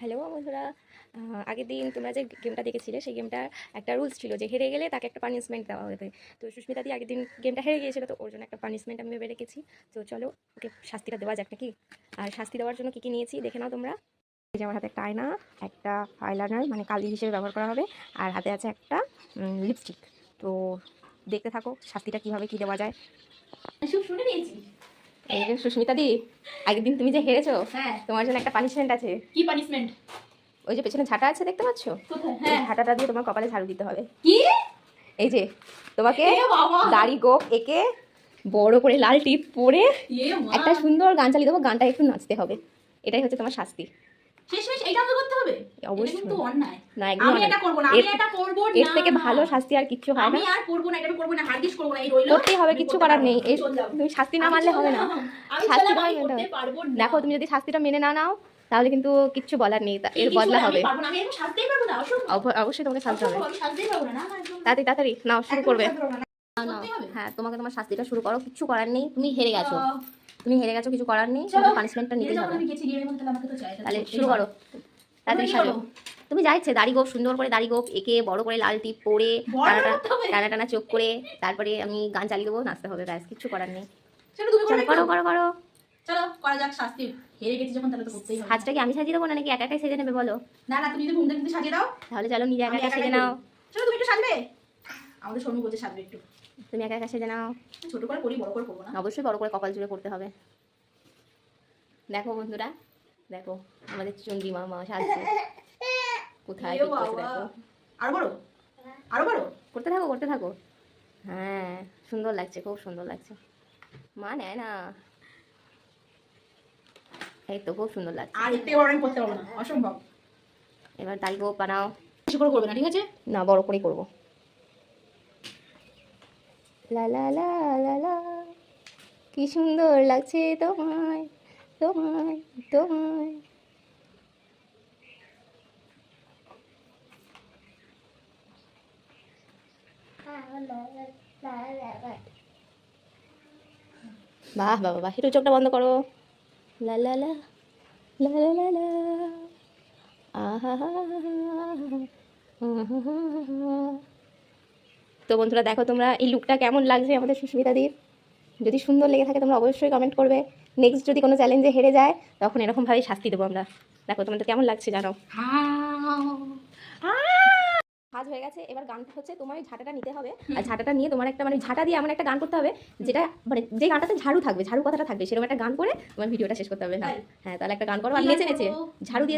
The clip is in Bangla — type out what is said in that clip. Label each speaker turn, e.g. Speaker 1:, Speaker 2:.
Speaker 1: হ্যালো বন্ধুরা, আগের দিন তোমরা যে গেমটা দেখেছিলে সেই গেমটার একটা রুলস ছিল যে হেরে গেলে তাকে একটা পানিশমেন্ট দেওয়া হবে। তো সুস্মিতা দি আগের দিন গেমটা হেরে গিয়েছিল, তো ওর জন্য একটা পানিশমেন্ট আমি ভেবে রেখেছি। তো চলো ওকে শাস্তিটা দেওয়া যাক নাকি। আর শাস্তি দেওয়ার জন্য কী কী নিয়েছি দেখে নাও তোমরা। এই যে আমার হাতে একটা আয়না, একটা আইলাইনার মানে কালি হিসেবে ব্যবহার করা হবে, আর হাতে আছে একটা লিপস্টিক। তো দেখতে থাকো শাস্তিটা কীভাবে কী দেওয়া যায়।
Speaker 2: সব শুনে নিয়েছি।
Speaker 1: এই যে সুস্মিতা দি, আগের দিন তুমি যে হেরেছো,
Speaker 2: হ্যাঁ,
Speaker 1: তোমার জন্য একটা পানিশমেন্ট আছে।
Speaker 2: কি পানিশমেন্ট?
Speaker 1: ওই যে পেছনে ঝাঁটা আছে দেখতে পাচ্ছ,
Speaker 2: কোথায়?
Speaker 1: এই
Speaker 2: হ্যাঁ,
Speaker 1: ঝাঁটাটা দিয়ে তোমার কপালে ঝাড়ু দিতে হবে।
Speaker 2: কি?
Speaker 1: এই যে তোমাকে
Speaker 2: এ বাবা,
Speaker 1: দাড়ি গোপ এঁকে বড় করে লাল টিপ পরে
Speaker 2: এ মা,
Speaker 1: একটা সুন্দর গান চালিয়ে দেবো, গানটা একটু নাচতে হবে। এটাই হচ্ছে তোমার শাস্তি।
Speaker 2: শেষমেশ এইটা আমাকে করতে হবে?
Speaker 1: অবশ্যই।
Speaker 2: এটা কিন্তু অন্যায়।
Speaker 1: না, একদম
Speaker 2: আমি এটা করব না, আমি এটা করব না।
Speaker 1: এর থেকে ভালো শাস্তি আর কিচ্ছু হয়
Speaker 2: আমি
Speaker 1: না।
Speaker 2: আর করব না, এটা আমি করব না, হারগিস করব না, এই রইলো।
Speaker 1: করতেই হবে, কিচ্ছু করার নেই। এই তুমি শাস্তি না মানলে হবে না।
Speaker 2: আমি
Speaker 1: শাস্তি
Speaker 2: চললাম, আমি
Speaker 1: মানতে
Speaker 2: করতে
Speaker 1: হবে।
Speaker 2: পারবো না।
Speaker 1: দেখো তুমি যদি শাস্তিটা মেনে না নাও তাহলে কিন্তু কিচ্ছু বলার নেই, এর
Speaker 2: কিছু
Speaker 1: বদলা
Speaker 2: আমি
Speaker 1: হবে।
Speaker 2: পারবো না, আমি এরকম সাজতেই পারবো না, অসম্ভব।
Speaker 1: অবশ্যই তোমাকে শাস্তি হবে।
Speaker 2: অসম্ভব, আমি সাজতেই পারবো না, না না, একদম।
Speaker 1: তাড়াতাড়ি তাড়াতাড়ি নাও, শুরু
Speaker 2: একদম
Speaker 1: করবে।
Speaker 2: সাজতে পারবো না।
Speaker 1: নাও।
Speaker 2: করতেই হবে।
Speaker 1: হ্যাঁ, তোমাকে তোমার শাস্তিটা শুরু করো, কিচ্ছু করার নেই, তুমি হেরে গেছো।
Speaker 2: আহ,
Speaker 1: তুমি হেরে গেছো, কিছু করার নেই,
Speaker 2: চলো,
Speaker 1: তোমাকে পানিশমেন্টটা
Speaker 2: হেরে
Speaker 1: নিতেই
Speaker 2: যাবো,
Speaker 1: হবে।
Speaker 2: আমি গেছি গিয়ে বলতে আমাকে তো চাই,
Speaker 1: তাহলে
Speaker 2: করতেই
Speaker 1: শুরু
Speaker 2: হবে।
Speaker 1: করো, তাড়াতাড়ি
Speaker 2: কি
Speaker 1: সাজো।
Speaker 2: করবো?
Speaker 1: তুমি যা ইচ্ছে, দাড়ি গোপ সুন্দর করে দাড়ি গোপ এঁকে বড় করে লাল টিপ পরে
Speaker 2: বড়
Speaker 1: টানা
Speaker 2: করতে হবে?
Speaker 1: টানা টানা চোখ করে তারপরে আমি গান চালিয়ে দেবো, নাচতে হবে, ব্যাস কিচ্ছু করার নেই।
Speaker 2: চলো, তুমি
Speaker 1: চলো
Speaker 2: করো,
Speaker 1: করো করো করো।
Speaker 2: চলো করা যাক শাস্তি। হেরে গেছি যখন, তাহলে তো করতেই হবে।
Speaker 1: সাজটা কি আমি সাজিয়ে দেবো না নাকি একা একাই সেজে নেবে বলো?
Speaker 2: না না, তুমি যদি ঘুমতে ঘুমতে সাজিয়ে দাও,
Speaker 1: তাহলে চলো নিজে একা
Speaker 2: আমি
Speaker 1: একা
Speaker 2: একা
Speaker 1: সেজে
Speaker 2: একাই
Speaker 1: নাও।
Speaker 2: করি। চলো, তুমি একটু সাজবে। আমাদের শর্মি বলছে সাজবে একটু।
Speaker 1: তুমি একা একা সেজে নাও।
Speaker 2: ছোট করে করি, বড় করে করবো না।
Speaker 1: অবশ্যই বড় করে কপাল জুড়ে করতে হবে। দেখো বন্ধুরা, দেখো আমাদের চন্ডী মা সাজছে কোথায়,
Speaker 2: এ
Speaker 1: কি করছে
Speaker 2: বাবা।
Speaker 1: দেখো।
Speaker 2: আরো বড়, আরো বড়।
Speaker 1: করতে থাকো করতে থাকো। হ্যাঁ, সুন্দর লাগছে, খুব সুন্দর লাগছে। মা নেয় না, এই তো খুব সুন্দর লাগছে।
Speaker 2: আর একটু বড় আমি করতে পারবো না, অসম্ভব।
Speaker 1: এবার দাড়ি গোপ বানাও।
Speaker 2: বেশি করে করবে না, ঠিক আছে?
Speaker 1: না, বড় করেই করবো। লা লা লা লা লা, কি সুন্দর লাগছে তোমায় তোমায় তোমায়। বাহ বাহ বাহ, একটু চোখটা বন্ধ করো। লা লা লা লা লা লা লা, আহা হা হা হা। তো বন্ধুরা দেখো তোমরা এই লুকটা কেমন লাগছে আমাদের সুস্মিতা দির। যদি সুন্দর লেগে থাকে তোমরা অবশ্যই কমেন্ট করবে। নেক্সট যদি কোনো চ্যালেঞ্জে হেরে যায় তখন এরকমভাবেই শাস্তি দেবো আমরা। দেখো তোমাদের কেমন লাগছে জানো। কাজ হয়ে গেছে, এবার গানটা হচ্ছে তোমার ওই ঝাঁটাটা নিতে হবে, আর ঝাঁটাটা নিয়ে তোমার একটা মানে ঝাঁটা দিয়ে এমন একটা গান করতে হবে যেটা মানে যে গানটাতে ঝাড়ু থাকবে, ঝাড়ু কথাটা থাকবে, সেরকম একটা গান করে তোমার ভিডিওটা শেষ করতে হবে। হ্যাঁ হ্যাঁ, তাহলে একটা গান করো আর নেচে নেচে ঝাড়ু দিয়ে